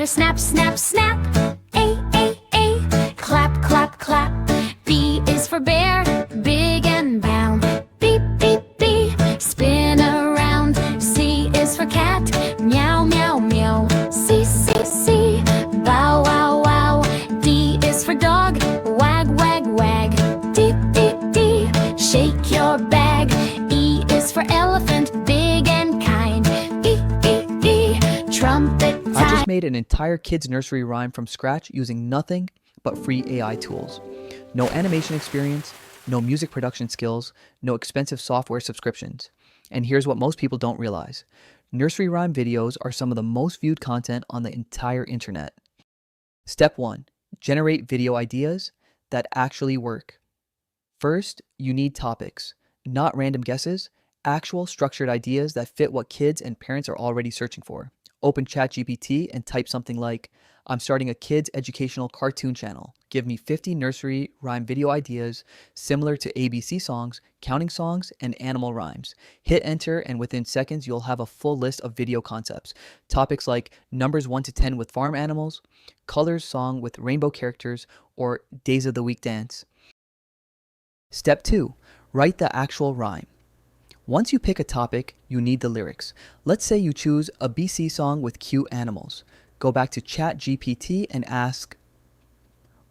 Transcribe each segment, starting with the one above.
snap, snap, snap. A, clap, clap, clap. B is for bear, big and bound. Beep, beep, beep, spin around. C is for cat, meow, meow, meow. C, C, C, bow, wow, wow. D is for dog, wag, wag, wag. D, D, D, shake your bag. E is for elephant, big and kind. E, E, E, trumpet time. I just made an entire kids nursery rhyme from scratch using nothing but free AI tools. No animation experience, no music production skills, no expensive software subscriptions. And here's what most people don't realize. Nursery rhyme videos are some of the most viewed content on the entire internet. Step 1. Generate video ideas that actually work. First, you need topics, not random guesses, actual structured ideas that fit what kids and parents are already searching for. Open ChatGPT and type something like, I'm starting a kids educational cartoon channel. Give me 50 nursery rhyme video ideas similar to ABC songs, counting songs, and animal rhymes. Hit enter and within seconds you'll have a full list of video concepts. Topics like numbers 1 to 10 with farm animals, colors song with rainbow characters, or days of the week dance. Step 2. Write the actual rhyme. Once you pick a topic, you need the lyrics. Let's say you choose a BC song with cute animals. Go back to ChatGPT and ask,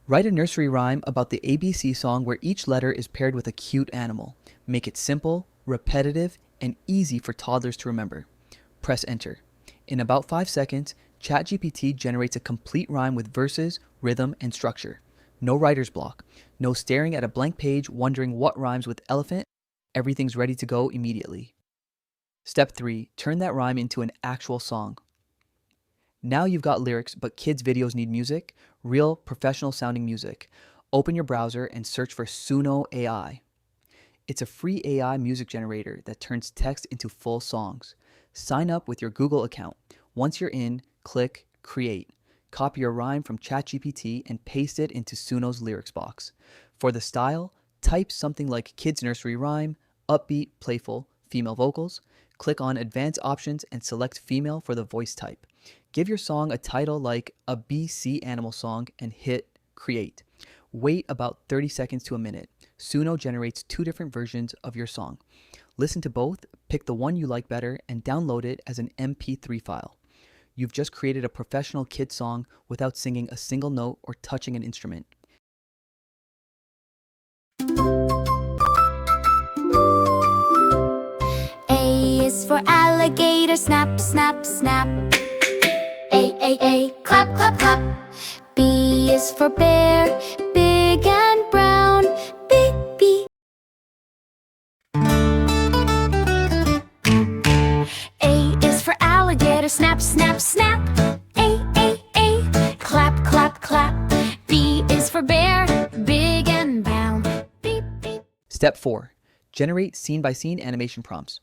write a nursery rhyme about the ABC song where each letter is paired with a cute animal. Make it simple, repetitive, and easy for toddlers to remember. Press enter. In about 5 seconds, ChatGPT generates a complete rhyme with verses, rhythm, and structure. No writer's block. No staring at a blank page wondering what rhymes with elephant. Everything's ready to go immediately. Step 3. Turn that rhyme into an actual song. Now you've got lyrics, but kids' videos need music, real professional sounding music. Open your browser and search for Suno AI. It's a free AI music generator that turns text into full songs. Sign up with your Google account. Once you're in, click Create. Copy your rhyme from ChatGPT and paste it into Suno's lyrics box. For the style, type something like kids nursery rhyme, upbeat, playful, female vocals. Click on Advanced Options and select female for the voice type. Give your song a title like a BC animal song and hit Create. Wait about 30 seconds to a minute. Suno generates 2 different versions of your song. Listen to both, pick the one you like better, and download it as an MP3 file. You've just created a professional kid song without singing a single note or touching an instrument. A is for alligator, snap, snap, snap. A, clap, clap, clap. B is for bear, big and brown. B, B. A is for alligator, snap, snap, snap. A, clap, clap, clap. B is for bear, big and brown. Beep, beep. Step 4. Generate scene-by-scene animation prompts.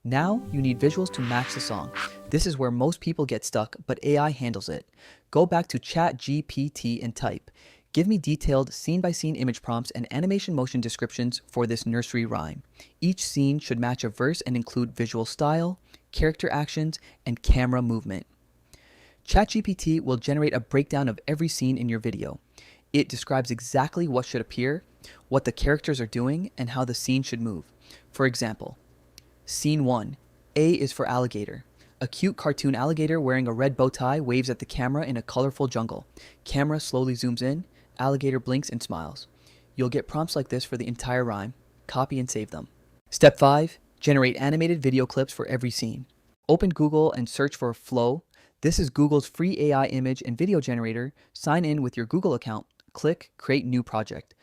Now you need visuals to match the song. This is where most people get stuck, but AI handles it. Go back to ChatGPT and type, give me detailed scene-by-scene image prompts and animation motion descriptions for this nursery rhyme. Each scene should match a verse and include visual style, character actions, and camera movement. ChatGPT will generate a breakdown of every scene in your video. It describes exactly what should appear, what the characters are doing, and how the scene should move. For example, Scene 1. A is for alligator. A cute cartoon alligator wearing a red bow tie waves at the camera in a colorful jungle. Camera slowly zooms in. Alligator blinks and smiles. You'll get prompts like this for the entire rhyme. Copy and save them. Step 5. Generate animated video clips for every scene. Open Google and search for Flow. This is Google's free AI image and video generator. Sign in with your Google account. Click Create New Project.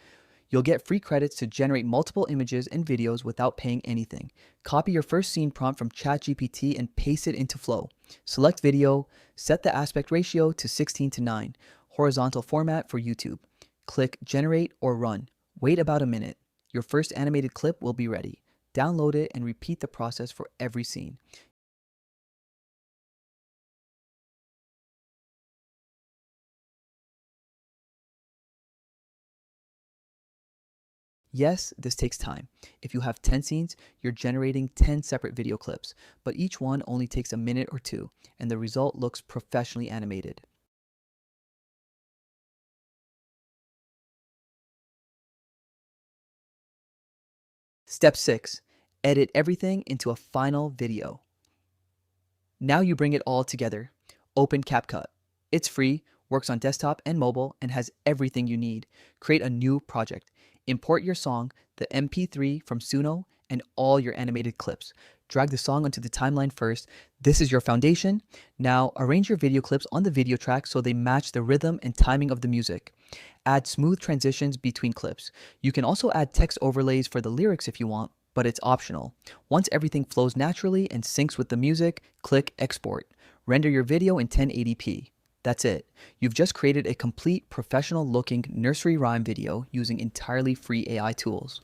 You'll get free credits to generate multiple images and videos without paying anything. Copy your first scene prompt from ChatGPT and paste it into Flow. Select video, set the aspect ratio to 16:9, horizontal format for YouTube. Click Generate or Run. Wait about a minute. Your first animated clip will be ready. Download it and repeat the process for every scene. Yes, this takes time. If you have 10 scenes, you're generating 10 separate video clips, but each one only takes a minute or two, and the result looks professionally animated. Step 6. Edit everything into a final video. Now you bring it all together. Open CapCut. It's free, works on desktop and mobile, and has everything you need. Create a new project. Import your song, the MP3 from Suno, and all your animated clips. Drag the song onto the timeline first. This is your foundation. Now arrange your video clips on the video track so they match the rhythm and timing of the music. Add smooth transitions between clips. You can also add text overlays for the lyrics if you want, but it's optional. Once everything flows naturally and syncs with the music, click Export. Render your video in 1080p. That's it. You've just created a complete professional-looking nursery rhyme video using entirely free AI tools.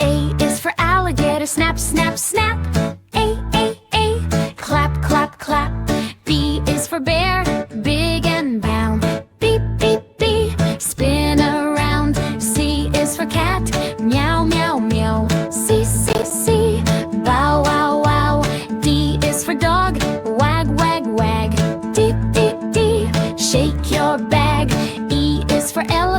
A is for alligator, snap, snap, snap. A, clap, clap, clap. B is for bear, big and bound. Beep, beep, beep, spin around. C is for cat, meow, meow, meow. C, C, C, bow, wow, wow. D is for dog, wag, wag, wag. D, D, D, shake your bag. E is for elephant.